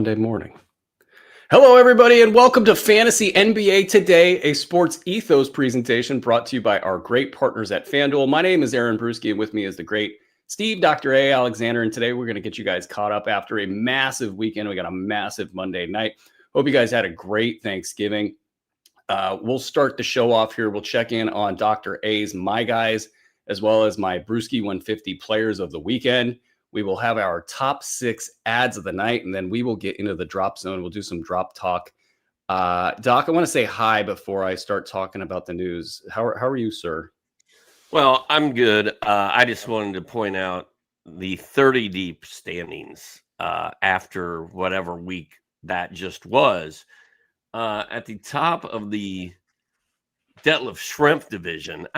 Monday morning. Hello, everybody, and welcome to Fantasy NBA Today, a sports ethos presentation brought to you by our great partners at FanDuel. My name is Aaron Bruski, and with me is the great Steve, Dr. A. Alexander, and today we're going to get you guys caught up after a massive weekend. We got a massive Monday night. Hope you guys had a great Thanksgiving. We'll start the show off here. We'll check in on Dr. A's My Guys, as well as my Bruski 150 players of the weekend. We will have our top 6 ads of the night, and then we will get into the drop zone. We'll do some drop talk. Doc, I want to say hi before I start talking about the news. How are you, sir? Well, I'm good. I just wanted to point out the 30 deep standings after whatever week that just was. At the top of the Detlef Shrimp division.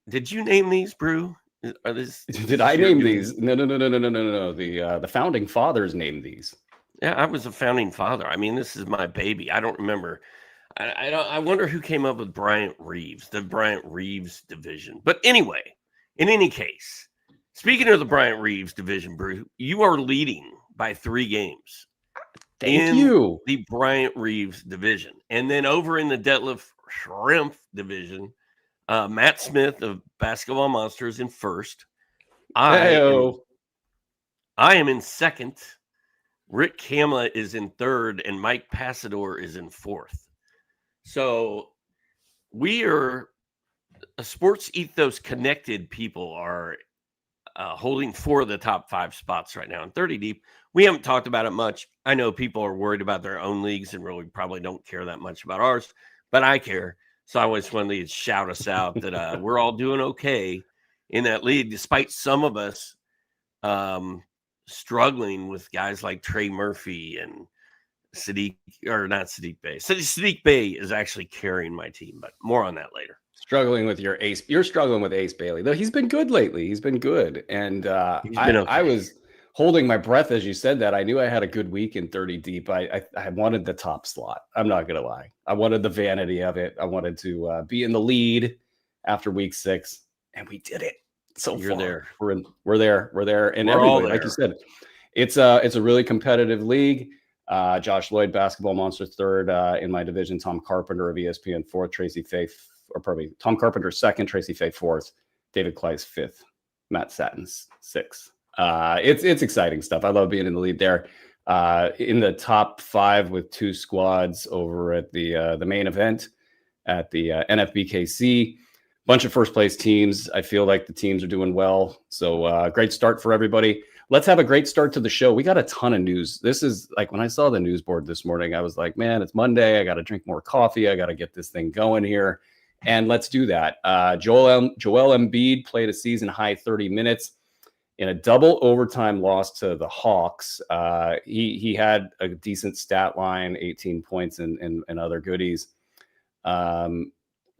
Did you name these, Brew? Did I name these? No. The founding fathers named these. Yeah, I was a founding father. I mean, this is my baby. I don't remember. I wonder who came up with Bryant Reeves, the Bryant Reeves division. But anyway, in any case, speaking of the Bryant Reeves division, Brew, you are leading by 3 games. Thank you. The Bryant Reeves division. And then over in the Detlef Shrimp division, Matt Smith of Basketball Monsters in first. I am in second. Rick Kamla is in third, and Mike Passador is in fourth. So we are a sports ethos connected people are holding 4 of the top 5 spots right now in 30 deep. We haven't talked about it much. I know people are worried about their own leagues and really probably don't care that much about ours, but I care. So I always wanted to shout us out that we're all doing okay in that league, despite some of us struggling with guys like Trey Murphy and Sadiq Bey. Sadiq Bey is actually carrying my team, but more on that later. Struggling with your ace. You're struggling with Ace Bailey, though. He's been good lately. He's been good. And I was holding my breath as you said that. I knew I had a good week in 30 deep. I wanted the top slot. I'm not going to lie. I wanted the vanity of it. I wanted to be in the lead after week 6, and we did it. So you're far. there. We're there. And everybody, like you said, it's a really competitive league. Josh Lloyd, Basketball Monsters, third in my division. Tom Carpenter of ESPN, fourth. Tom Carpenter, second. Tracy Faye, fourth. David Kleiss, fifth. Matt Satin, sixth. It's exciting stuff. I love being in the lead there. In the top 5 with 2 squads over at the main event at the NFBKC. Bunch of first place teams. I feel like the teams are doing well. So great start for everybody. Let's have a great start to the show. We got a ton of news. This is like when I saw the news board this morning, I was like, man, it's Monday. I got to drink more coffee. I got to get this thing going here. And let's do that. Joel Embiid played a season high 30 minutes in a double overtime loss to the Hawks. He had a decent stat line, 18 points and other goodies.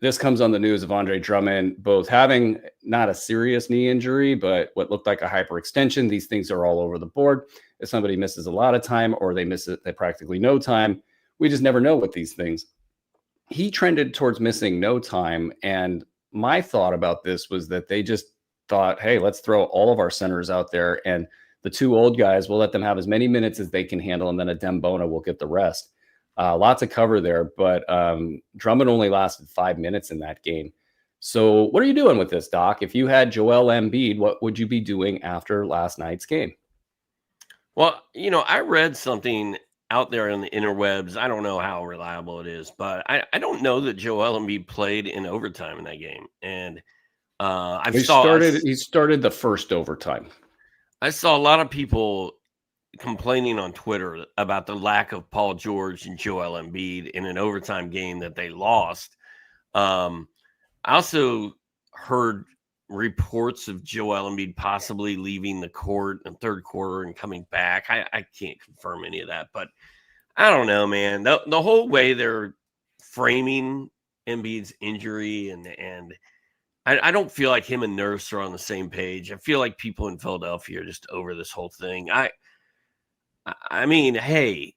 This comes on the news of Andre Drummond, both having not a serious knee injury, but what looked like a hyperextension. These things are all over the board. If somebody misses a lot of time or they miss it, they practically no time. We just never know with these things. He trended towards missing no time. And my thought about this was that they just thought, hey, let's throw all of our centers out there. And the 2 old guys, we'll let them have as many minutes as they can handle. And then Adem Bona will get the rest. Lots of cover there, but Drummond only lasted 5 minutes in that game. So what are you doing with this, Doc? If you had Joel Embiid, what would you be doing after last night's game? Well, I read something out there on the interwebs. I don't know how reliable it is, but I don't know that Joel Embiid played in overtime in that game. And he started the first overtime. I saw a lot of people complaining on Twitter about the lack of Paul George and Joel Embiid in an overtime game that they lost. I also heard reports of Joel Embiid possibly leaving the court in the third quarter and coming back. I can't confirm any of that, but I don't know, man. The whole way they're framing Embiid's injury and I don't feel like him and Nurse are on the same page. I feel like people in Philadelphia are just over this whole thing. I mean, hey,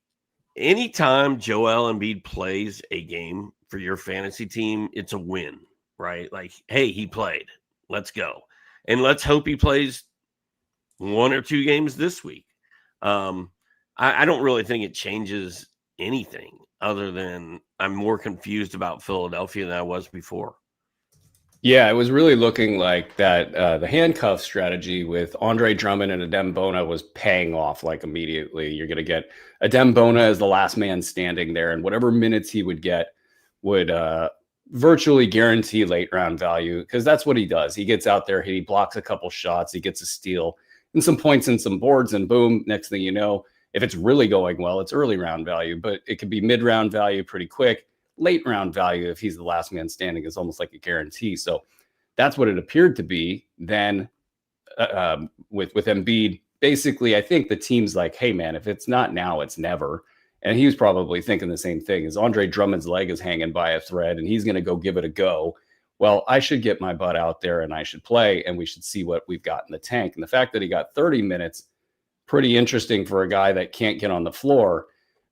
anytime Joel Embiid plays a game for your fantasy team, it's a win, right? Like, hey, he played. Let's go. And let's hope he plays 1 or 2 games this week. I don't really think it changes anything other than I'm more confused about Philadelphia than I was before. Yeah, it was really looking like that the handcuff strategy with Andre Drummond and Adem Bona was paying off like immediately. You're going to get Adem Bona as the last man standing there, and whatever minutes he would get would virtually guarantee late round value, because that's what he does. He gets out there, he blocks a couple shots, he gets a steal and some points and some boards, and boom, next thing you know, if it's really going well, it's early round value, but it could be mid round value pretty quick. Late round value, if he's the last man standing, is almost like a guarantee. So that's what it appeared to be. Then with Embiid, basically, I think the team's like, hey, man, if it's not now, it's never. And he was probably thinking the same thing. As Andre Drummond's leg is hanging by a thread and he's going to go give it a go. Well, I should get my butt out there and I should play, and we should see what we've got in the tank. And the fact that he got 30 minutes, pretty interesting for a guy that can't get on the floor.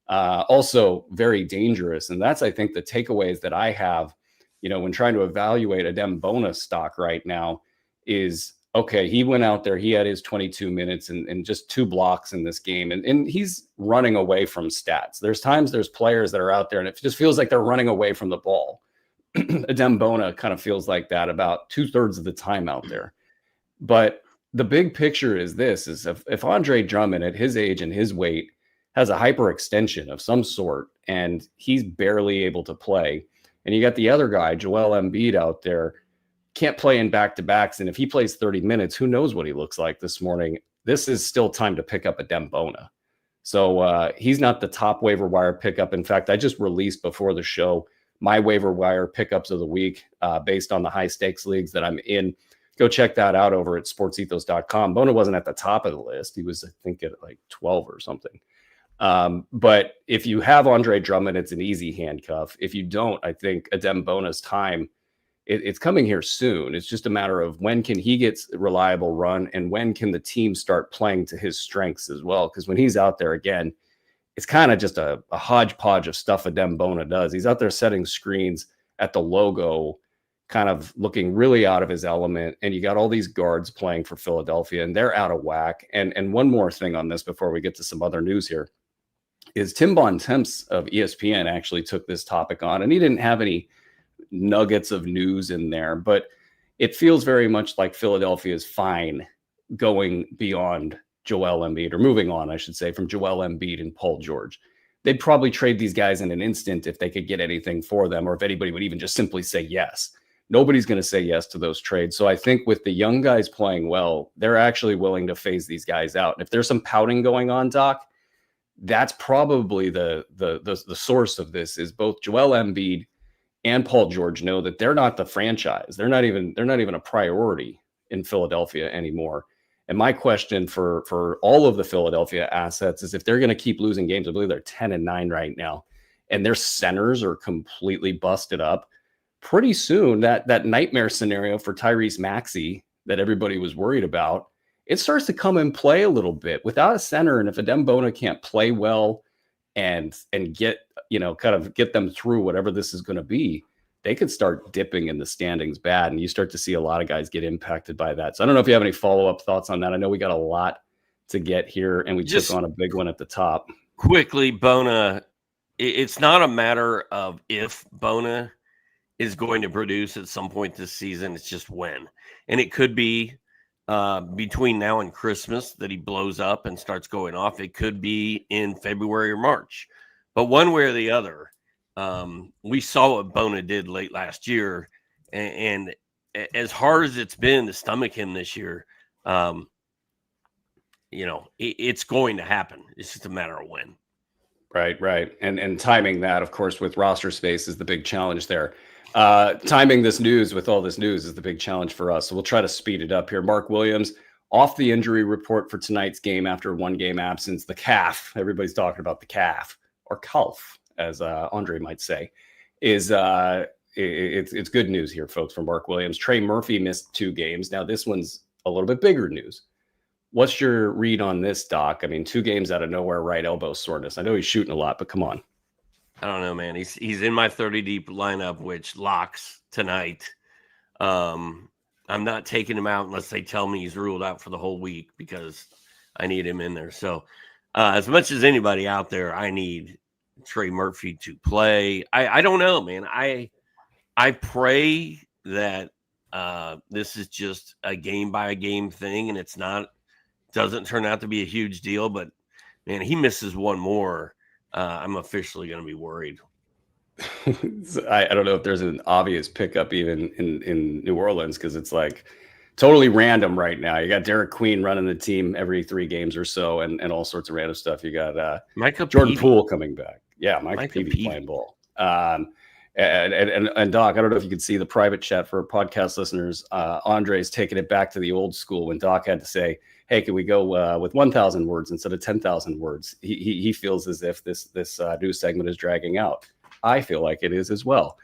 Also very dangerous. And that's, I think, the takeaways that I have, when trying to evaluate a Adem Bona stock right now is, okay, he went out there, he had his 22 minutes and just 2 blocks in this game. And he's running away from stats. There's players that are out there and it just feels like they're running away from the ball. Adem Bona kind of feels like that about 2/3 of the time out there. But the big picture is this, is if Andre Drummond at his age and his weight has a hyperextension of some sort and he's barely able to play, and you got the other guy, Joel Embiid, out there, can't play in back-to-backs, and if he plays 30 minutes, who knows what he looks like this morning. This is still time to pick up Adem Bona. So he's not the top waiver wire pickup. In fact, I just released before the show my waiver wire pickups of the week based on the high stakes leagues that I'm in. Go check that out over at sportsethos.com. Bona wasn't at the top of the list. He was, I think, at like 12 or something. But if you have Andre Drummond, it's an easy handcuff. If you don't, I think Adem Bona's time, it's coming here soon. It's just a matter of when can he get a reliable run and when can the team start playing to his strengths as well. Because when he's out there again, it's kind of just a hodgepodge of stuff Adem Bona does. He's out there setting screens at the logo, kind of looking really out of his element. And you got all these guards playing for Philadelphia and they're out of whack. And one more thing on this before we get to some other news here is Tim Bontemps of ESPN actually took this topic on, and he didn't have any nuggets of news in there, but it feels very much like Philadelphia is fine going beyond Joel Embiid, or moving on, I should say, from Joel Embiid and Paul George. They'd probably trade these guys in an instant if they could get anything for them, or if anybody would even just simply say yes. Nobody's going to say yes to those trades. So I think with the young guys playing well, they're actually willing to phase these guys out. And if there's some pouting going on, Doc, that's probably the source of this, is both Joel Embiid and Paul George know that they're not the franchise. They're not even a priority in Philadelphia anymore. And my question for all of the Philadelphia assets is, if they're going to keep losing games, I believe they're 10-9 right now, and their centers are completely busted up, pretty soon that nightmare scenario for Tyrese Maxey that everybody was worried about, it starts to come and play a little bit without a center. And if Adem Bona can't play well and get, kind of get them through whatever this is going to be, they could start dipping in the standings bad. And you start to see a lot of guys get impacted by that. So I don't know if you have any follow-up thoughts on that. I know we got a lot to get here and we took on a big one at the top. Quickly, Bona, it's not a matter of if Bona is going to produce at some point this season. It's just when. And it could be between now and Christmas that he blows up and starts going off. It could be in February or March. But one way or the other, we saw what Bona did late last year. And as hard as it's been to stomach him this year, it's going to happen. It's just a matter of when. Right. And timing that, of course, with roster space is the big challenge there. Timing this news with all this news is the big challenge for us. So we'll try to speed it up here. Mark Williams off the injury report for tonight's game after a 1-game absence. The calf, everybody's talking about the calf, or calf, as Andre might say, is it's good news here, folks, from Mark Williams. Trey Murphy missed 2 games. Now this one's a little bit bigger news. What's your read on this, Doc? I mean, 2 games out of nowhere, right elbow soreness. I know he's shooting a lot, but come on. I don't know, man. He's in my 30 deep lineup, which locks tonight. I'm not taking him out unless they tell me he's ruled out for the whole week, because I need him in there. So As much as anybody out there, I need Trey Murphy to play. I don't know, man. I pray that this is just a game by game thing, and doesn't turn out to be a huge deal. But man, he misses one more, I'm officially going to be worried. I don't know if there's an obvious pickup even in New Orleans, because it's like totally random right now. You got Derek Queen running the team every 3 games or so, and all sorts of random stuff. You got Jordan Poole coming back. Yeah, Micah Peavy playing ball. And Doc, I don't know if you could see the private chat for podcast listeners. Andre's taking it back to the old school when Doc had to say, hey, can we go with 1,000 words instead of 10,000 words? He feels as if this news segment is dragging out. I feel like it is as well.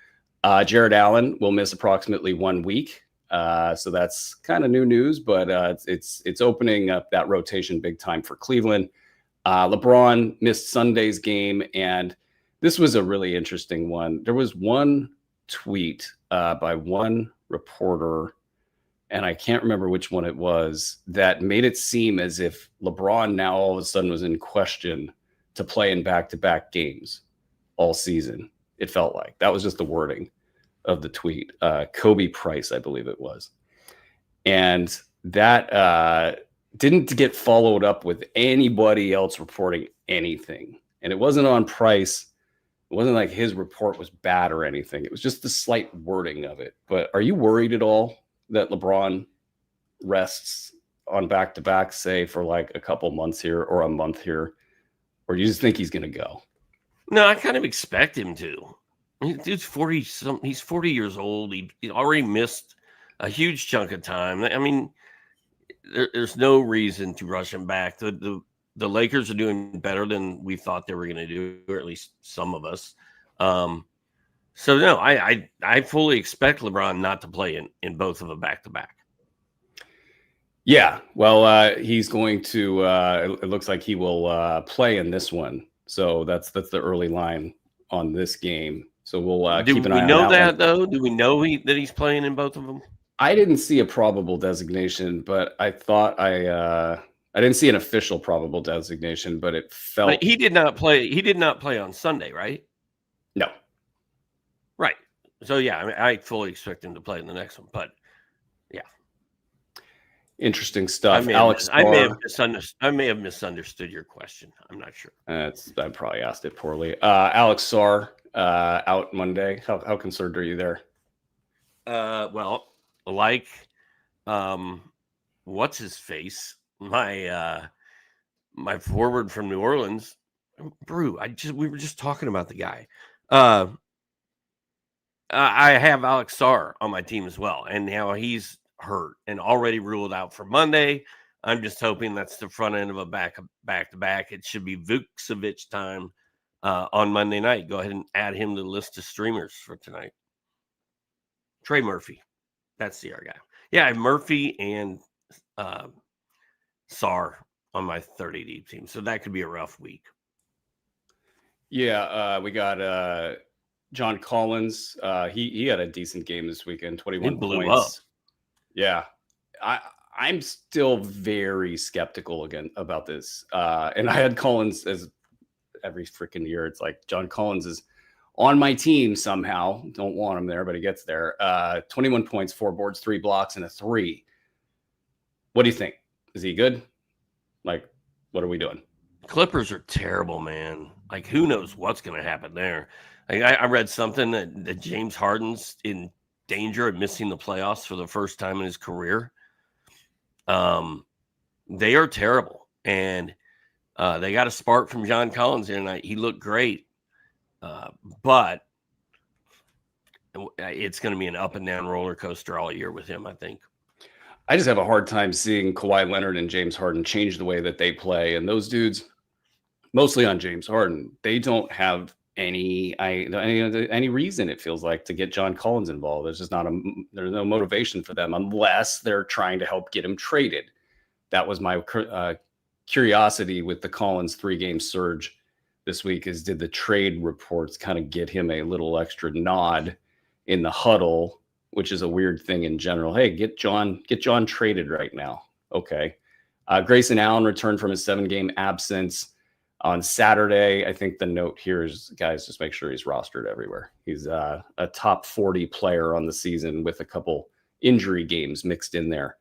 Jared Allen will miss approximately 1 week. So that's kind of new news, but it's opening up that rotation big time for Cleveland. LeBron missed Sunday's game, and this was a really interesting one. There was one tweet by one reporter, and I can't remember which one it was, that made it seem as if LeBron now all of a sudden was in question to play in back-to-back games all season. It felt like that was just the wording of the tweet. Kobe Price, I believe it was. And that didn't get followed up with anybody else reporting anything. And it wasn't on Price. It wasn't like his report was bad or anything. It was just the slight wording of it. But are you worried at all that LeBron rests on back-to-back, say, for like a couple months here or a month here? Or do you just think he's going to go? No, I kind of expect him to. Dude's 40. He's 40 years old. He already missed a huge chunk of time. I mean, there's no reason to rush him back. The Lakers are doing better than we thought they were going to do, or at least some of us. So no, I fully expect LeBron not to play in both of them back-to-back. Yeah, well, he's going to. It looks like he will play in this one. So that's the early line on this game. So we'll keep an eye on that. Do we know that though? Do we know that he's playing in both of them? I didn't see a probable designation, but I thought I didn't see an official probable designation, but it felt but he did not play. He did not play on Sunday, right? No. Right. So yeah, I fully expect him to play in the next one, but yeah. Interesting stuff. I may have misunderstood your question. I'm not sure. I probably asked it poorly. Alex Sarr out Monday. How concerned are you there? Well, like what's his face? My forward from New Orleans, Brew. We were just talking about the guy. I have Alex Sarr on my team as well, and now he's hurt and already ruled out for Monday. I'm just hoping that's the front end of a back-to-back. It should be Vucevic time on Monday night. Go ahead and add him to the list of streamers for tonight. Trey Murphy. That's the other guy. Yeah, I have Murphy and Sarr on my 30 deep team. So that could be a rough week. Yeah, we got John Collins. He had a decent game this weekend, 21 points. Up. Yeah, I'm still very skeptical again about this. And I had Collins as every freaking year. It's like John Collins is on my team somehow. Don't want him there, but he gets there. 21 points, 4 boards, 3 blocks, and a 3. What do you think? Is he good? Like, what are we doing? Clippers are terrible, man. Like, who knows what's going to happen there? Like, I read something that James Harden's in danger of missing the playoffs for the first time in his career. They are terrible, and they got a spark from John Collins here tonight. He looked great, but it's going to be an up and down roller coaster all year with him, I think. I just have a hard time seeing Kawhi Leonard and James Harden change the way that they play, and those dudes, mostly on James Harden, they don't have any reason, it feels like, to get John Collins involved. There's just there's no motivation for them unless they're trying to help get him traded. That was my curiosity with the Collins 3-game surge this week, is did the trade reports kind of get him a little extra nod in the huddle, which is a weird thing in general. Hey, get John traded right now. Okay. Grayson Allen returned from his 7-game absence. On Saturday, I think the note here is, guys, just make sure he's rostered everywhere. He's a top 40 player on the season with a couple injury games mixed in there.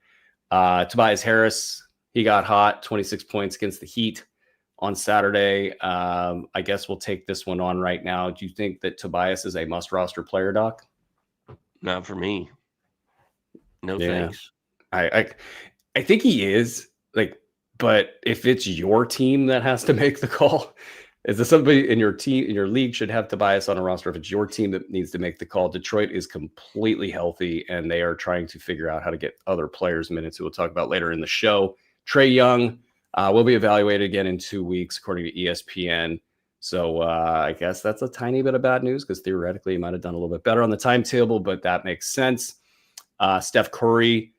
Tobias Harris, he got hot, 26 points against the Heat on Saturday. I guess we'll take this one on right now. Do you think that Tobias is a must roster player, Doc? Not for me. No thanks. I think he is, like, but if it's your team that has to make the call, is there somebody in your team, in your league, should have Tobias on a roster? If it's your team that needs to make the call, Detroit is completely healthy, and they are trying to figure out how to get other players minutes, who we'll talk about later in the show. Trae Young will be evaluated again in 2 weeks, according to ESPN. So I guess that's a tiny bit of bad news, because theoretically he might have done a little bit better on the timetable, but that makes sense. Steph Curry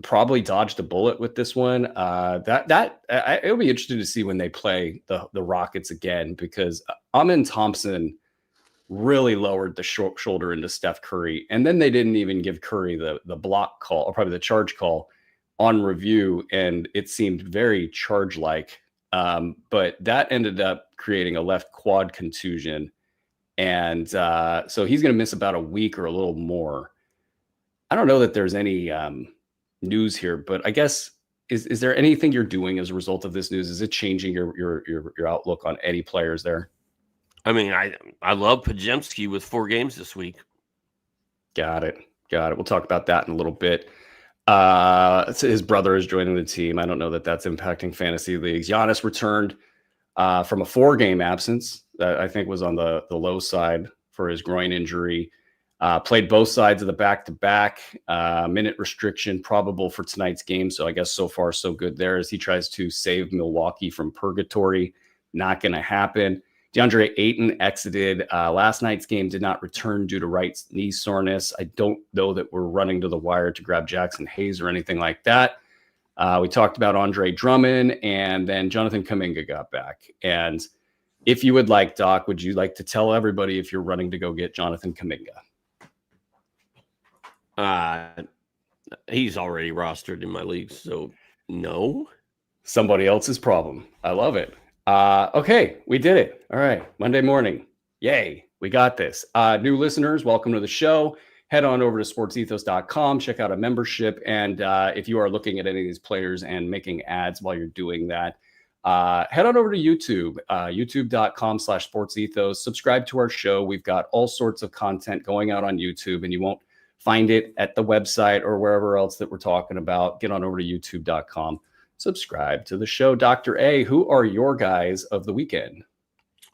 probably dodged a bullet with this one. It'll be interesting to see when they play the Rockets again, because Amen Thompson really lowered the shoulder into Steph Curry, and then they didn't even give Curry the block call, or probably the charge call, on review, and it seemed very charge-like. But that ended up creating a left quad contusion, and so he's going to miss about a week or a little more. I don't know that there's any news here, but I guess is there anything you're doing as a result of this news? Is it changing your outlook on any players there? I mean, I love Podziemski with 4 games this week. Got it. We'll talk about that in a little bit. His brother is joining the team. I don't know that that's impacting fantasy leagues. Giannis returned from a 4-game absence that I think was on the low side for his groin injury. Played both sides of the back-to-back. Minute restriction probable for tonight's game. So I guess so far so good there, as he tries to save Milwaukee from purgatory. Not going to happen. DeAndre Ayton exited last night's game, did not return due to right knee soreness. I don't know that we're running to the wire to grab Jackson Hayes or anything like that. We talked about Andre Drummond, and then Jonathan Kuminga got back. And if you would like, Doc, would you like to tell everybody if you're running to go get Jonathan Kuminga? He's already rostered in my league, so no. Somebody else's problem. I love it. Okay, we did it. All right, Monday morning. Yay, we got this. New listeners, welcome to the show. Head on over to sportsethos.com, check out a membership, and if you are looking at any of these players and making ads while you're doing that, head on over to YouTube, youtube.com/sportsethos. Subscribe to our show. We've got all sorts of content going out on YouTube, and you won't find it at the website or wherever else that we're talking about. Get on over to youtube.com. Subscribe to the show. Dr. A, who are your guys of the weekend?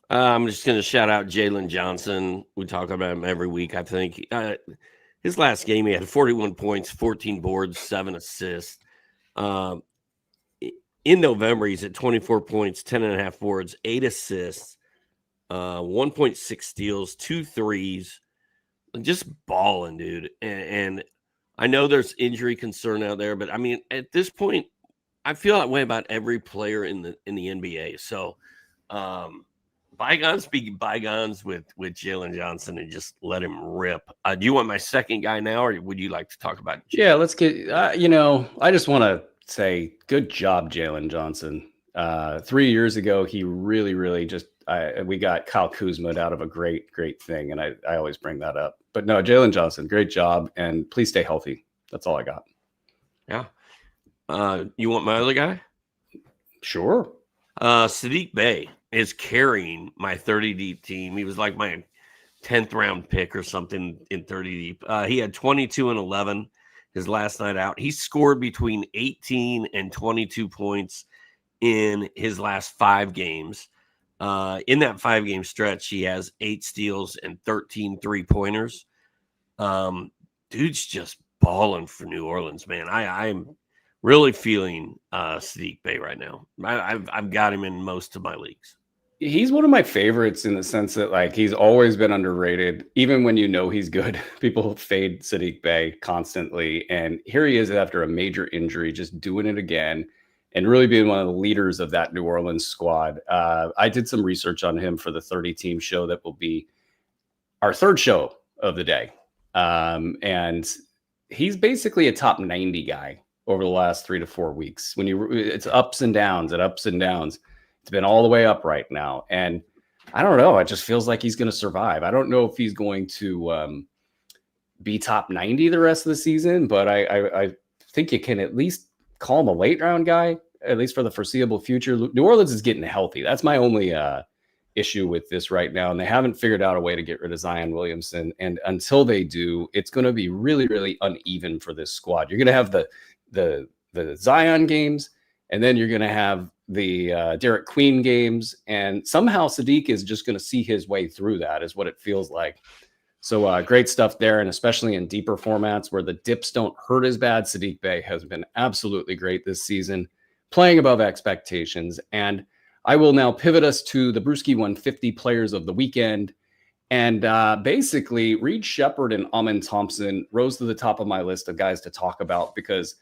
I'm just going to shout out Jalen Johnson. We talk about him every week, I think. His last game, he had 41 points, 14 boards, 7 assists. In November, he's at 24 points, 10.5 boards, 8 assists, 1.6 steals, 2 threes. Just balling, dude. And I know there's injury concern out there, but I mean, at this point, I feel that way about every player in the NBA. So bygones be bygones with Jalen Johnson, and just let him rip. Do you want my second guy now, or would you like to talk about Jalen? Yeah, let's get I just want to say good job, Jalen Johnson. 3 years ago, he really just we got Kyle Kuzma out of a great thing, and I always bring that up. But no, Jalen Johnson, great job, and please stay healthy. That's all I got. Yeah. You want my other guy? Sure. Sadiq Bey is carrying my 30 deep team. He was like my 10th round pick or something in 30 deep. He had 22 and 11 his last night out. He scored between 18 and 22 points in his last 5 games. In that 5-game stretch, he has 8 steals and 13 3-pointers. Dude's just balling for New Orleans, man. I'm really feeling Sadiq Bey right now. I've got him in most of my leagues. He's one of my favorites in the sense that, like, he's always been underrated. Even when you know he's good, people fade Sadiq Bey constantly. And here he is after a major injury, just doing it again and really being one of the leaders of that New Orleans squad. I did some research on him for the 30-team show that will be our third show of the day. And he's basically a top 90 guy over the last 3 to 4 weeks. It's ups and downs. It's been all the way up right now. And I don't know. It just feels like he's going to survive. I don't know if he's going to be top 90 the rest of the season, but I think you can at least call him a late round guy, at least for the foreseeable future. New Orleans is getting healthy. That's my only issue with this right now. And they haven't figured out a way to get rid of Zion Williamson. And until they do, it's going to be really, really uneven for this squad. You're going to have the Zion games, and then you're going to have the Derek Queen games. And somehow Sadiq is just going to see his way through that, is what it feels like. So great stuff there. And especially in deeper formats where the dips don't hurt as bad, Sadiq Bey has been absolutely great this season, playing above expectations. And I will now pivot us to the Bruski 150 players of the weekend. And basically, Reed Sheppard and Amen Thompson rose to the top of my list of guys to talk about, because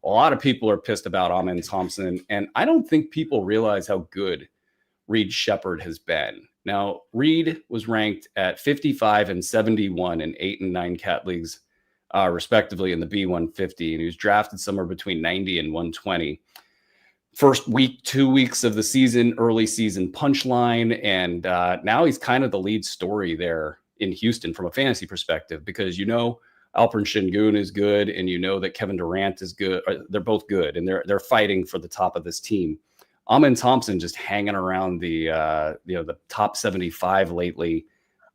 a lot of people are pissed about Amen Thompson. And I don't think people realize how good Reed Sheppard has been. Now, Reed was ranked at 55 and 71 in 8 and 9 cat leagues, respectively, in the B150. And he was drafted somewhere between 90 and 120. First week, 2 weeks of the season, early season punchline. And now he's kind of the lead story there in Houston from a fantasy perspective, because Alperen Şengün is good, and that Kevin Durant is good. They're both good, and they're fighting for the top of this team. Amen Thompson just hanging around the top 75 lately.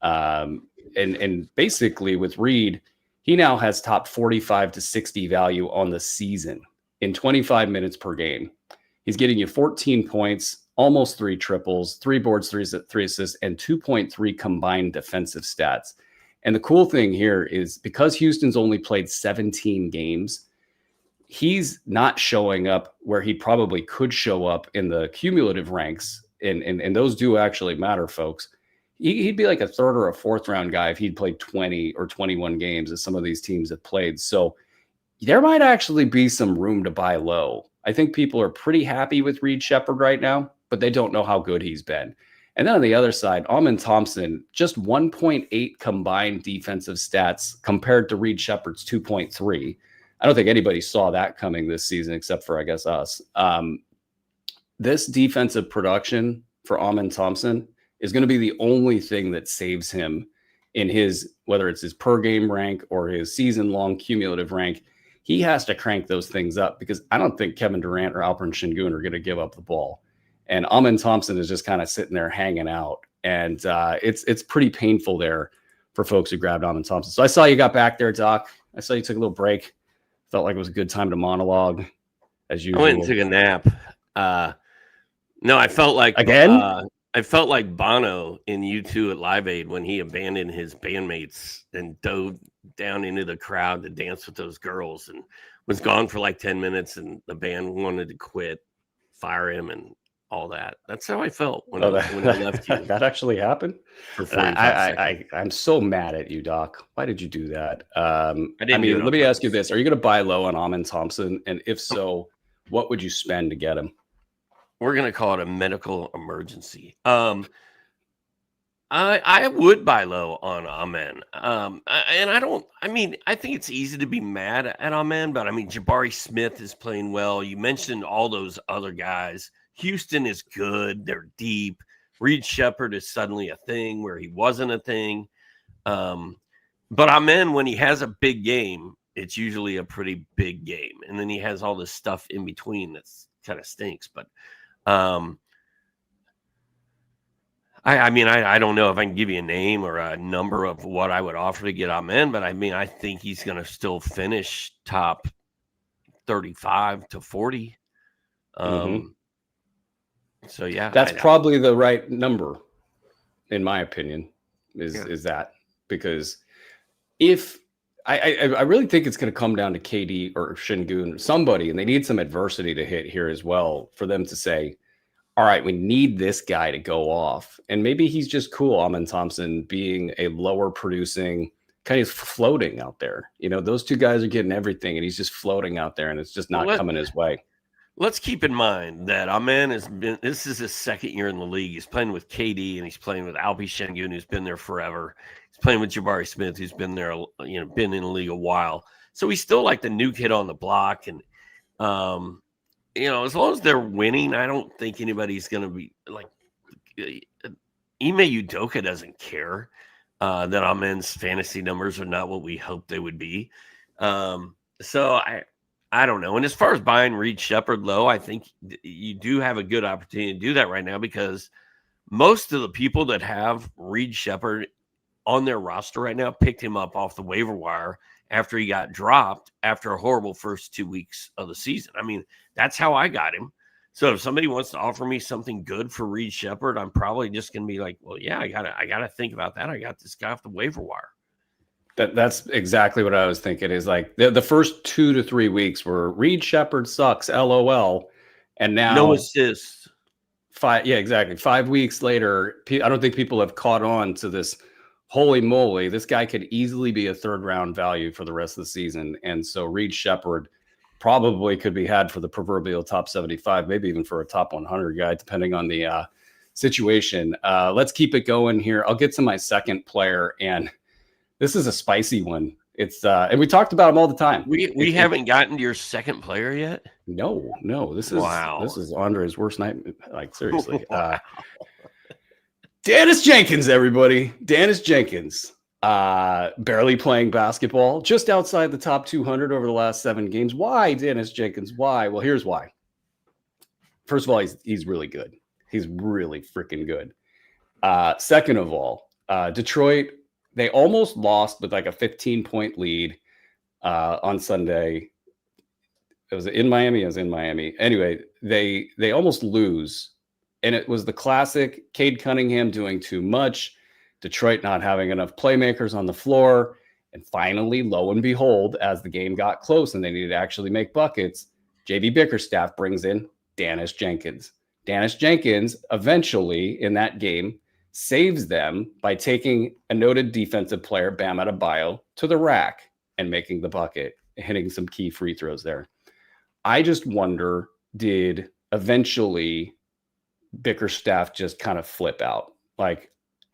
And basically with Reed, he now has top 45 to 60 value on the season in 25 minutes per game. He's getting you 14 points, almost 3 triples, 3 boards, 3 assists, and 2.3 combined defensive stats. And the cool thing here is, because Houston's only played 17 games, he's not showing up where he probably could show up in the cumulative ranks. And those do actually matter, folks. He'd be like a third or a fourth round guy if he'd played 20 or 21 games, as some of these teams have played. So there might actually be some room to buy low. I think people are pretty happy with Reed Sheppard right now, but they don't know how good he's been. And then on the other side, Amen Thompson, just 1.8 combined defensive stats compared to Reed Sheppard's 2.3. I don't think anybody saw that coming this season, except for, I guess, us. This defensive production for Amen Thompson is going to be the only thing that saves him in his, whether it's his per game rank or his season long cumulative rank. He has to crank those things up, because I don't think Kevin Durant or Alperen Şengün are going to give up the ball. And Amen Thompson is just kind of sitting there hanging out. And it's pretty painful there for folks who grabbed Amen Thompson. So I saw you got back there, Doc. I saw you took a little break. Felt like it was a good time to monologue, as usual. I went and took a nap. No, I felt like I felt like Bono in U2 at Live Aid when he abandoned his bandmates and dove down into the crowd to dance with those girls, and was gone for like 10 minutes, and the band wanted to quit, fire him, and all that. That's how I felt when I left you. That actually happened? I'm so mad at you, Doc. Why did you do that? Let me ask you this. Are you going to buy low on Amen Thompson? And if so, what would you spend to get him? We're going to call it a medical emergency. I would buy low on Amen. I think it's easy to be mad at Amen, but Jabari Smith is playing well. You mentioned all those other guys. Houston is good. They're deep. Reed Sheppard is suddenly a thing where he wasn't a thing. But Amen, when he has a big game, it's usually a pretty big game. And then he has all this stuff in between that's kind of stinks. But I don't know if I can give you a name or a number of what I would offer to get Amen, but I think he's going to still finish top 35 to 40. So yeah, that's probably the right number, in my opinion. Is that, because if I really think it's going to come down to KD or Şengün or somebody, and they need some adversity to hit here as well for them to say, all right, we need this guy to go off. And maybe he's just cool, Amen Thompson, being a lower producing, kind of floating out there. Those two guys are getting everything, and he's just floating out there, and it's just not coming his way. Let's keep in mind that Amen this is his second year in the league. He's playing with KD, and he's playing with Alperen Şengün, who's been there forever. He's playing with Jabari Smith, who's been there, been in the league a while. So he's still like the new kid on the block. And as long as they're winning, I don't think anybody's going to be like Ime Udoka doesn't care that Amen's fantasy numbers are not what we hoped they would be. So I don't know. And as far as buying Reed Shepherd low, I think you do have a good opportunity to do that right now because most of the people that have Reed Shepherd on their roster right now picked him up off the waiver wire after he got dropped after a horrible first 2 weeks of the season. I mean, that's how I got him. So if somebody wants to offer me something good for Reed Shepherd, I'm probably just going to be like, well, yeah, I gotta think about that. I got this guy off the waiver wire. That's exactly what I was thinking. Is like the first 2 to 3 weeks were Reed Shepherd sucks, LOL, and now no assists. 5 weeks later, I don't think people have caught on to this. Holy moly, this guy could easily be a third round value for the rest of the season. And so Reed Shepherd probably could be had for the proverbial top 75, maybe even for a top 100 guy, depending on the situation. Let's keep it going here. I'll get to my second player, and this is a spicy one. It's and we talked about him all the time. We haven't gotten to your second player yet. No. This is Andre's worst night. Like seriously. Wow. Dennis Jenkins, everybody. Dennis Jenkins, barely playing basketball, just outside the top 200 over the last 7 games. Why, Dennis Jenkins? Why? Well, here's why. First of all, he's really good. He's really freaking good. Second of all, Detroit, they almost lost with like a 15-point lead on Sunday. It was in Miami. Anyway, they almost lose. And it was the classic Cade Cunningham doing too much, Detroit not having enough playmakers on the floor. And finally, lo and behold, as the game got close and they needed to actually make buckets, JV Bickerstaff brings in Dennis Jenkins. Dennis Jenkins eventually in that game saves them by taking a noted defensive player, Bam Adebayo, to the rack and making the bucket, hitting some key free throws there. I just wonder, did eventually Bickerstaff just kind of flip out? Like,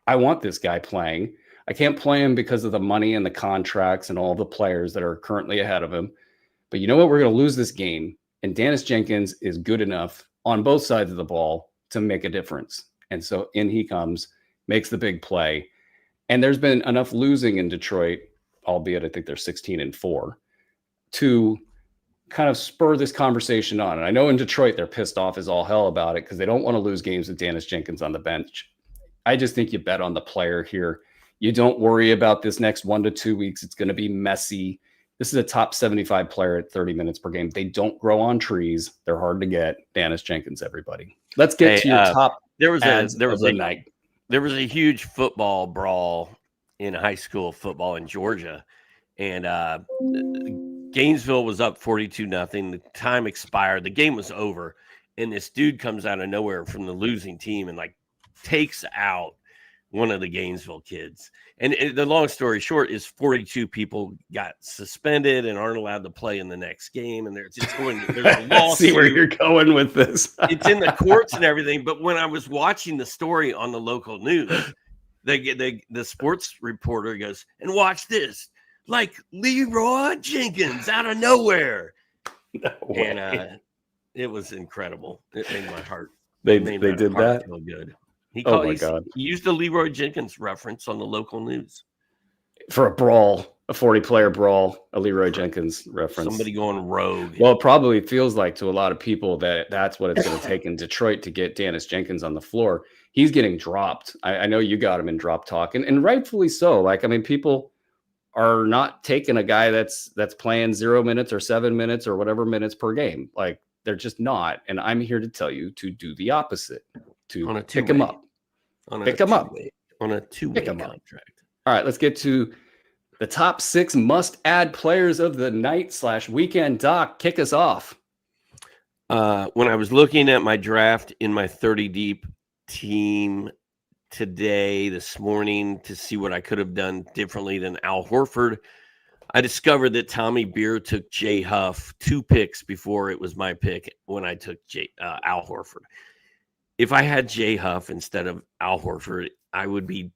I want this guy playing. I can't play him because of the money and the contracts and all the players that are currently ahead of him. But you know what? We're going to lose this game. And Dennis Jenkins is good enough on both sides of the ball to make a difference. And so in he comes, makes the big play. And there's been enough losing in Detroit, albeit I think they're 16-4, to kind of spur this conversation on. And I know in Detroit, they're pissed off as all hell about it because they don't want to lose games with Dennis Jenkins on the bench. I just think you bet on the player here. You don't worry about this next 1 to 2 weeks. It's going to be messy. This is a top 75 player at 30 minutes per game. They don't grow on trees. They're hard to get. Dennis Jenkins, everybody. Let's get to your top. There was a huge football brawl in high school football in Georgia. And Gainesville was up 42-0. The time expired. The game was over. And this dude comes out of nowhere from the losing team and like takes out one of the Gainesville kids. And the long story short is 42 people got suspended and aren't allowed to play in the next game. And there's a lawsuit. See where you're going with this. It's in the courts and everything. But when I was watching the story on the local news, the sports reporter goes, and watch this. Like Leroy Jenkins out of nowhere. No way. And it was incredible. It made my heart. They did that? Feel good. Oh my God. He used the Leroy Jenkins reference on the local news. For a brawl, a 40-player brawl, a Leroy Jenkins reference. Somebody going rogue. Well, it probably feels like to a lot of people that's what it's going to take in Detroit to get Dennis Jenkins on the floor. He's getting dropped. I know you got him in drop talk, and rightfully so. Like, I mean, people are not taking a guy that's playing 0 minutes or 7 minutes or whatever minutes per game. Like, they're just not. And I'm here to tell you to do the opposite, to pick him up. Pick him up. On a two-way contract. All right, let's get to the top 6 must-add players of the night/weekend. Doc, kick us off. When I was looking at my draft in my 30-deep team this morning to see what I could have done differently than Al Horford, I discovered that Tommy Beer took Jay Huff 2 picks before it was my pick when I took Al Horford. If I had Jay Huff instead of Al Horford, I would be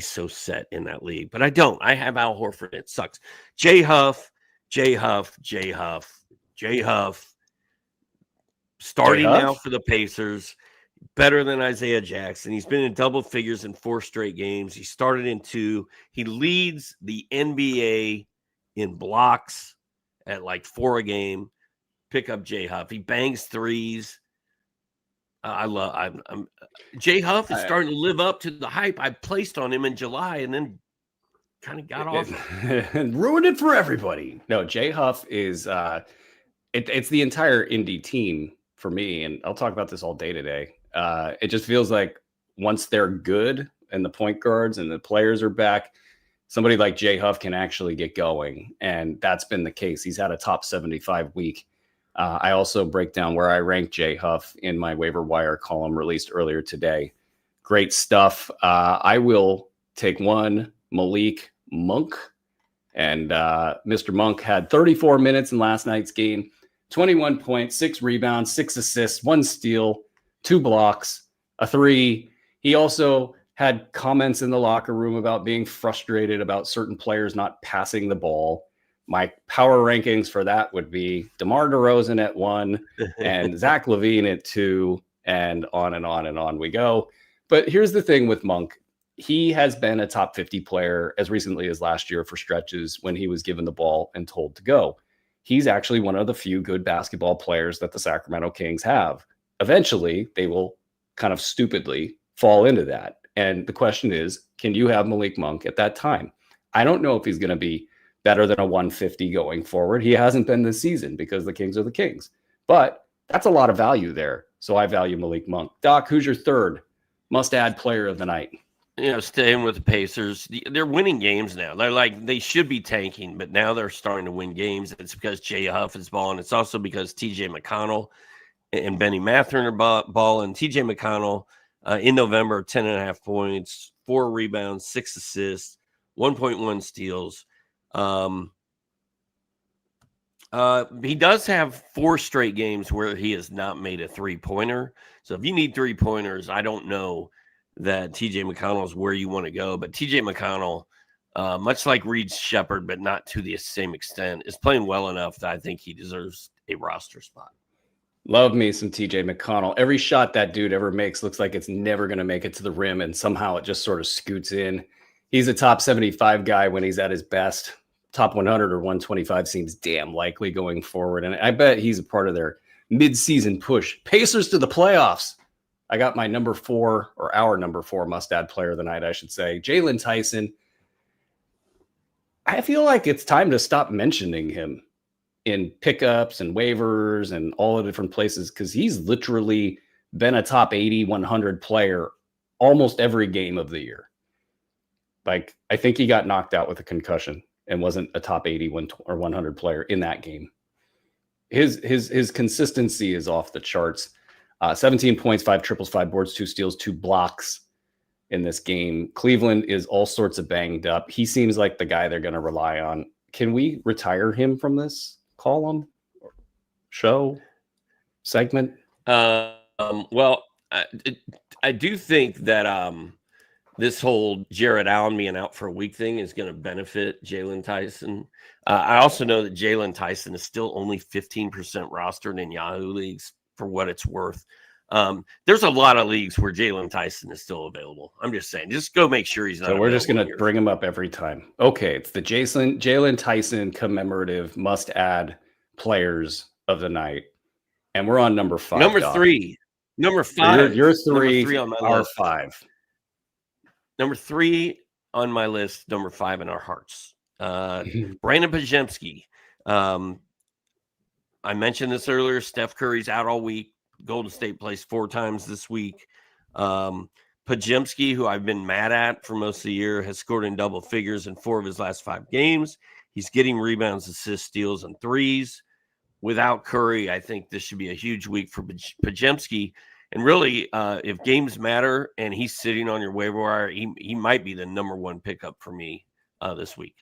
so set in that league. But I don't. I have Al Horford. It sucks. Jay Huff, starting now for the Pacers, better than Isaiah Jackson. He's been in double figures in 4 straight games. He started in 2. He leads the NBA in blocks at like 4 a game. Pick up Jay Huff. He bangs threes. I'm Jay Huff is starting to live up to the hype I placed on him in July, and then kind of got off and ruined it for everybody. No, Jay Huff is it's the entire Indy team for me, and I'll talk about this all day today. It just feels like once they're good and the point guards and the players are back, somebody like Jay Huff can actually get going, and that's been the case. He's had a top 75 week. I also break down where I rank Jay Huff in my waiver wire column released earlier today. Great stuff. I will take one Malik Monk. And Mr. Monk had 34 minutes in last night's game, 21 points, 6 rebounds, 6 assists, 1 steal, 2 blocks, a 3. He also had comments in the locker room about being frustrated about certain players not passing the ball. My power rankings for that would be DeMar DeRozan at 1 and Zach LaVine at 2, and on and on and on we go. But here's the thing with Monk. He has been a top 50 player as recently as last year for stretches when he was given the ball and told to go. He's actually one of the few good basketball players that the Sacramento Kings have. Eventually, they will kind of stupidly fall into that. And the question is, can you have Malik Monk at that time? I don't know if he's going to be better than a 150 going forward. He hasn't been this season because the Kings are the Kings. But that's a lot of value there. So I value Malik Monk. Doc, who's your third must-add player of the night? Staying with the Pacers, they're winning games now. They should be tanking, but now they're starting to win games. It's because Jay Huff is balling. It's also because TJ McConnell and Benny Mathurin are balling. TJ McConnell in November, 10.5 points, 4 rebounds, 6 assists, 1.1 steals. He does have 4 straight games where he has not made a 3-pointer. So if you need 3-pointers, I don't know that TJ McConnell is where you want to go. But TJ McConnell, much like Reed Shepherd, but not to the same extent, is playing well enough that I think he deserves a roster spot. Love me some TJ McConnell. Every shot that dude ever makes looks like it's never going to make it to the rim, and somehow it just sort of scoots in. He's a top 75 guy when he's at his best. Top 100 or 125 seems damn likely going forward. And I bet he's a part of their mid-season push. Pacers to the playoffs. I got my number 4, or our number 4 must-add player of the night, I should say. Jalen Tyson. I feel like it's time to stop mentioning him in pickups and waivers and all the different places, because he's literally been a top 80, 100 player almost every game of the year. Like, I think he got knocked out with a concussion and wasn't a top 80 or 100 player in that game. His consistency is off the charts. 17 points, 5 triples, 5 boards, 2 steals, 2 blocks in this game. Cleveland is all sorts of banged up. He seems like the guy they're going to rely on. Can we retire him from this column, show, segment? Well, I do think that this whole Jared Allen being out for a week thing is going to benefit Jalen Tyson. I also know that Jalen Tyson is still only 15% rostered in Yahoo leagues, for what it's worth. There's a lot of leagues where Jalen Tyson is still available. I'm just saying, just go make sure he's not. So we're just going to bring him up every time. Okay, it's the Jalen Tyson commemorative must-add players of the night, and we're on number 5. Number 3. Number 5. You're 3 on my our list. 5. Number 3 on my list. Number 5 in our hearts. Brandon Podziemski. I mentioned this earlier. Steph Curry's out all week. Golden State plays 4 times this week. Podziemski, who I've been mad at for most of the year, has scored in double figures in 4 of his last 5 games. He's getting rebounds, assists, steals, and threes. Without Curry, I think this should be a huge week for Podziemski. And really, if games matter and he's sitting on your waiver wire, he might be the number 1 pickup for me this week.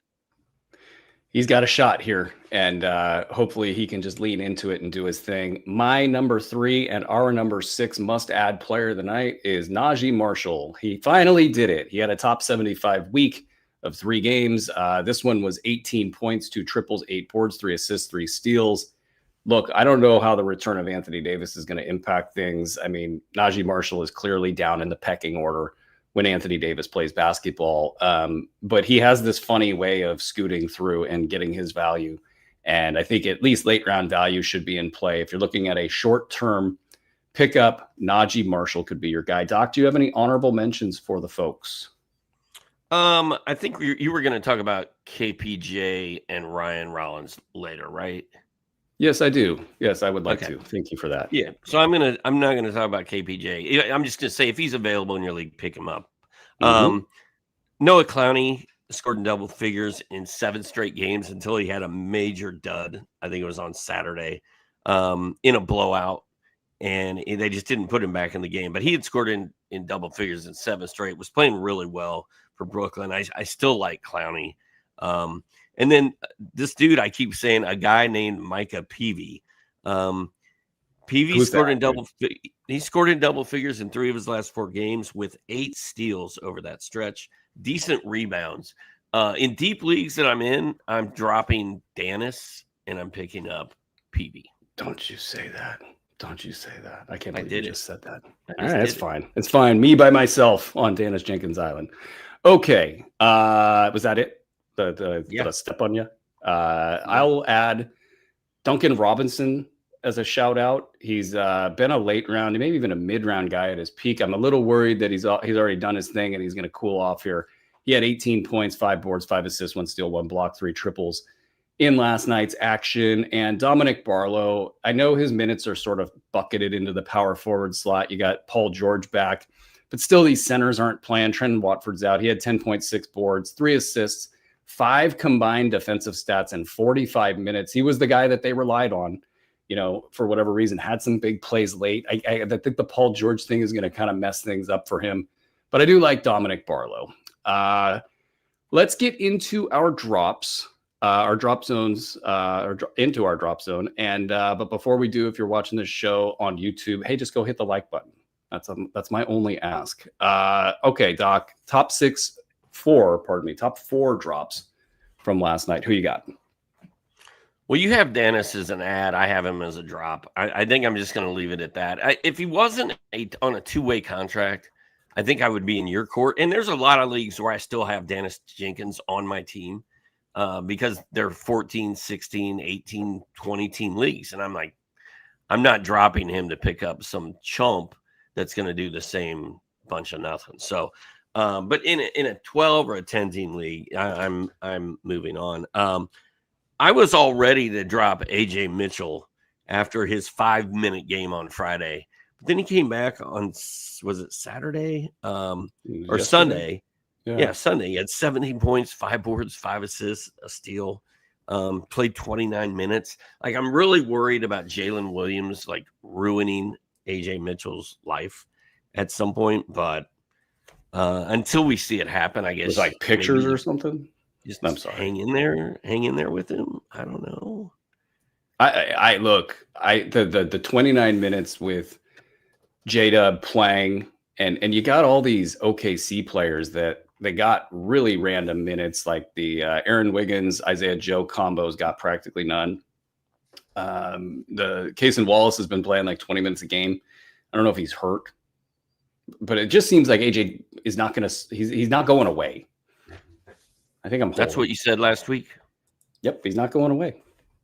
He's got a shot here, and hopefully he can just lean into it and do his thing. My number 3 and our number 6 must-add player of the night is Najee Marshall. He finally did it. He had a top 75 week of 3 games. This one was 18 points, 2 triples, 8 boards, 3 assists, 3 steals. look, I don't know how the return of Anthony Davis is going to impact things. I mean, Najee Marshall is clearly down in the pecking order when Anthony Davis plays basketball. But he has this funny way of scooting through and getting his value. And I think at least late round value should be in play. If you're looking at a short-term pickup, Najee Marshall could be your guy. Doc, do you have any honorable mentions for the folks? I think you were going to talk about KPJ and Ryan Rollins later, right? Yes, I do. Yes, I would like to. Thank you for that. Yeah. So I'm not going to talk about KPJ. I'm just going to say if he's available in your league, pick him up. Noah Clowney scored in double figures in 7 straight games until he had a major dud. I think it was on Saturday in a blowout. And they just didn't put him back in the game. But he had scored in double figures in 7 straight, was playing really well for Brooklyn. I still like Clowney. And then this dude, I keep saying, a guy named Micah Peavy. Peavy scored he scored in double figures in 3 of his last 4 games with 8 steals over that stretch. Decent rebounds. In deep leagues that I'm in, I'm dropping Dennis and I'm picking up Peavy. Don't you say that. Don't you say that. I can't believe you just said that. All right, it's fine. It's fine. Me by myself on Dennis Jenkins Island. Okay. Was that it? The step on you? I'll add Duncan Robinson as a shout out. He's been a late round, maybe even a mid-round guy at his peak. I'm a little worried that he's already done his thing and he's going to cool off here. He had 18 points, 5 boards, 5 assists, 1 steal, 1 block, 3 triples in last night's action. And Dominic Barlow, I know his minutes are sort of bucketed into the power forward slot. You got Paul George back, but still these centers aren't playing. Trendon Watford's out. He had 10.6 boards, 3 assists, 5 combined defensive stats in 45 minutes. He was the guy that they relied on, for whatever reason, had some big plays late. I think the Paul George thing is going to kind of mess things up for him, but I do like Dominic Barlow. Let's get into our drops. Our drop zones, into our drop zone. And but before we do, if you're watching this show on YouTube, hey, just go hit the like button. That's my only ask. Okay, Doc, top 4 drops from last night. Who you got? Well, you have Dennis as an ad. I have him as a drop. I think I'm just going to leave it at that. If he wasn't on a 2-way contract, I think I would be in your court. And there's a lot of leagues where I still have Dennis Jenkins on my team. Because they're 14, 16, 18, 20 team leagues. And I'm like, I'm not dropping him to pick up some chump that's going to do the same bunch of nothing. So, but in a 12 or a 10 team league, I'm moving on. I was all ready to drop AJ Mitchell after his 5-minute game on Friday, but then he came back on, was it Saturday or Sunday? Yeah, Sunday. He had 17 points, 5 boards, 5 assists, a steal, played 29 minutes. Like, I'm really worried about Jalen Williams, like, ruining AJ Mitchell's life at some point. But until we see it happen, I guess. It was like pictures or something? I'm sorry. Hang in there with him. I don't know. The 29 minutes with J-Dub playing, and you got all these OKC players that they got really random minutes, like the Aaron Wiggins, Isaiah Joe combos got practically none. The Cason Wallace has been playing like 20 minutes a game. I don't know if he's hurt, but it just seems like AJ is not going to, he's not going away. I think that's what you said last week. Yep. He's not going away.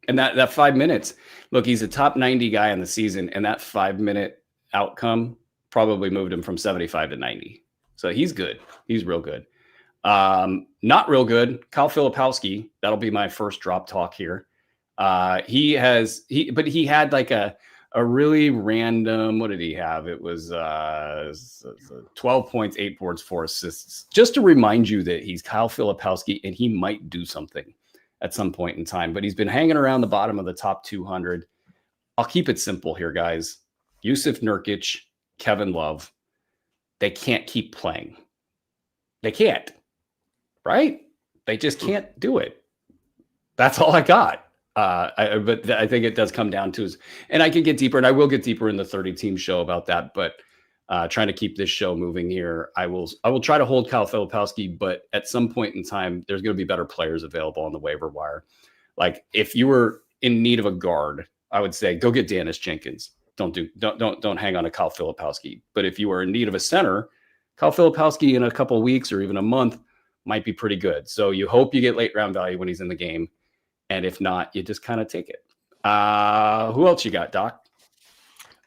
And that 5 minutes, look, he's a top 90 guy in the season. And that 5-minute outcome probably moved him from 75 to 90. So he's good. He's real good. Not real good. Kyle Filipowski. That'll be my first drop talk here. He had like a really random, what did he have? It was 12 points, 8 boards, 4 assists. Just to remind you that he's Kyle Filipowski and he might do something at some point in time, but he's been hanging around the bottom of the top 200. I'll keep it simple here, guys. Yusuf Nurkic, Kevin Love, they can't keep playing. They can't, right? They just can't do it. That's all I got. But I think it does come down to, and I can get deeper, and I will get deeper in the 30-team show about that. But trying to keep this show moving here, I will try to hold Kyle Filipowski, but at some point in time, there's going to be better players available on the waiver wire. Like if you were in need of a guard I would say go get Dennis Jenkins. Don't hang on to Kyle Filipowski. But if you are in need of a center, Kyle Filipowski in a couple of weeks or even a month might be pretty good. So you hope you get late round value when he's in the game. And if not, you just kind of take it. Who else you got, Doc?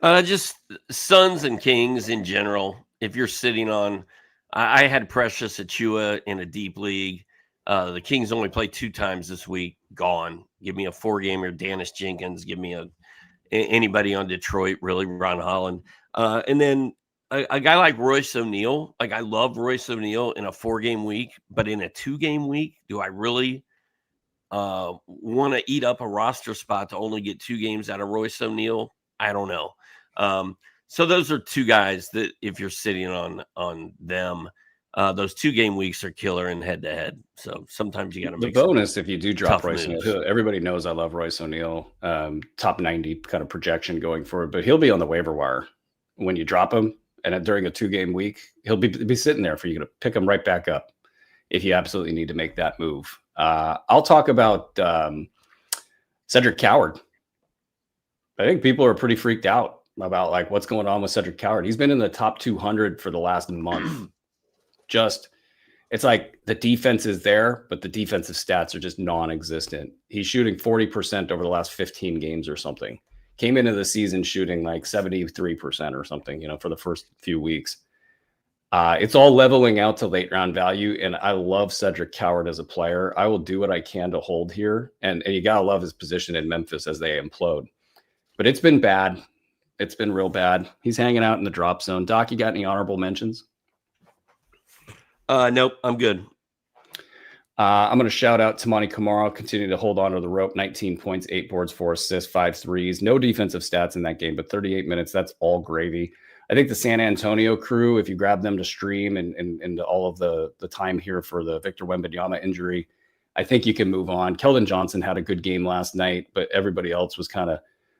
Just Suns and Kings in general. If you're sitting on, I had Precious Achua in a deep league. The Kings only played 2 times this week. Gone. Give me a 4-gamer. Dennis Jenkins. Give me anybody on Detroit. Really, Ron Holland. And then a guy like Royce O'Neal. Like I love Royce O'Neal in a 4-game week, but in a 2-game week, do I really want to eat up a roster spot to only get 2 games out of Royce O'Neal? I don't know. So those are 2 guys that if you're sitting on them, those 2-game weeks are killer in head-to-head. So sometimes you got to make the bonus if you do drop Royce O'Neal. Everybody knows I love Royce O'Neal, top 90 kind of projection going forward, but he'll be on the waiver wire when you drop him. And during a 2-game week, he'll be sitting there for you to pick him right back up if you absolutely need to make that move. I'll talk about Cedric Coward. I think people are pretty freaked out about like what's going on with Cedric Coward. He's been in the top 200 for the last month. It's like the defense is there, but the defensive stats are just non-existent. He's shooting 40% over the last 15 games or something. Came into the season shooting like 73% or something, for the first few weeks. It's all leveling out to late round value, and I love Cedric Coward as a player. I will do what I can to hold here, and you got to love his position in Memphis as they implode. But it's been bad. It's been real bad. He's hanging out in the drop zone. Doc, you got any honorable mentions? Nope, I'm good. I'm going to shout out Tamani Kamara, continue to hold on to the rope. 19 points, 8 boards, 4 assists, 5 threes. No defensive stats in that game, but 38 minutes. That's all gravy. I think the San Antonio crew, if you grab them to stream and all of the time here for the Victor Wembanyama injury, I think you can move on. Keldon Johnson had a good game last night, but everybody else was kind of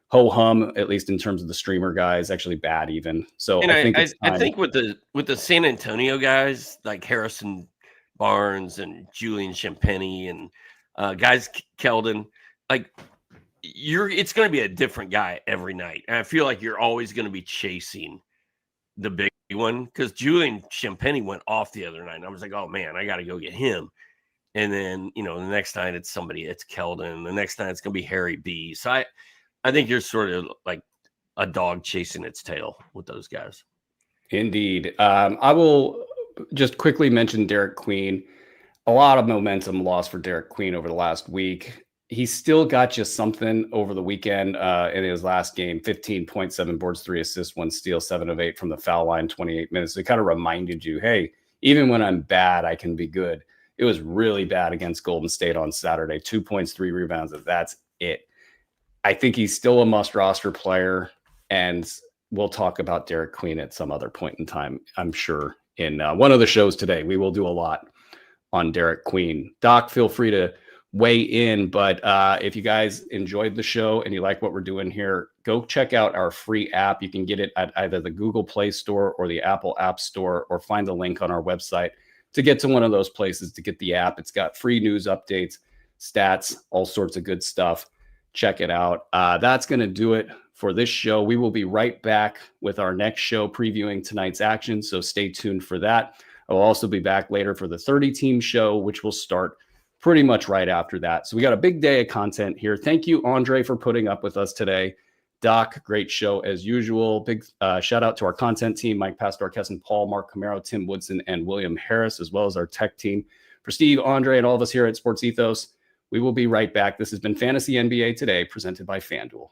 ho-hum, at least in terms of the streamer guys, actually bad even. So and I think with the San Antonio guys like Harrison Barnes and Julian Champagnie and guys Keldon, like it's going to be a different guy every night. And I feel like you're always going to be chasing the big one because Julian Champagnie went off the other night. And I was like, oh man, I got to go get him. And then, the next night it's Keldon. The next night it's going to be Harry B. So I think you're sort of like a dog chasing its tail with those guys. Indeed. I will just quickly mention Derek Queen. A lot of momentum lost for Derek Queen over the last week. He still got you something over the weekend in his last game. 15.7 boards, 3 assists, 1 steal, 7 of 8 from the foul line, 28 minutes. So it kind of reminded you, hey, even when I'm bad, I can be good. It was really bad against Golden State on Saturday. 2 points, 3 rebounds. That's it. I think he's still a must-roster player, and we'll talk about Derek Queen at some other point in time, I'm sure. In one of the shows today, we will do a lot on Derek Queen. Doc, feel free to weigh in, but if you guys enjoyed the show and you like what we're doing here, go check out our free app. You can get it at either the Google Play Store or the Apple App Store, or find the link on our website to get to one of those places to get the app. It's got free news updates, stats, all sorts of good stuff. Check it out. That's going to do it for this show. We will be right back with our next show previewing tonight's action, so stay tuned for that. I will also be back later for the 30-team show, which will start pretty much right after that. So we got a big day of content here. Thank you, Andre, for putting up with us today. Doc, great show as usual. Big shout out to our content team, Mike Pastor, Kesson Paul, Mark Camaro, Tim Woodson, and William Harris, as well as our tech team. For Steve, Andre, and all of us here at Sports Ethos, we will be right back. This has been Fantasy NBA Today, presented by FanDuel.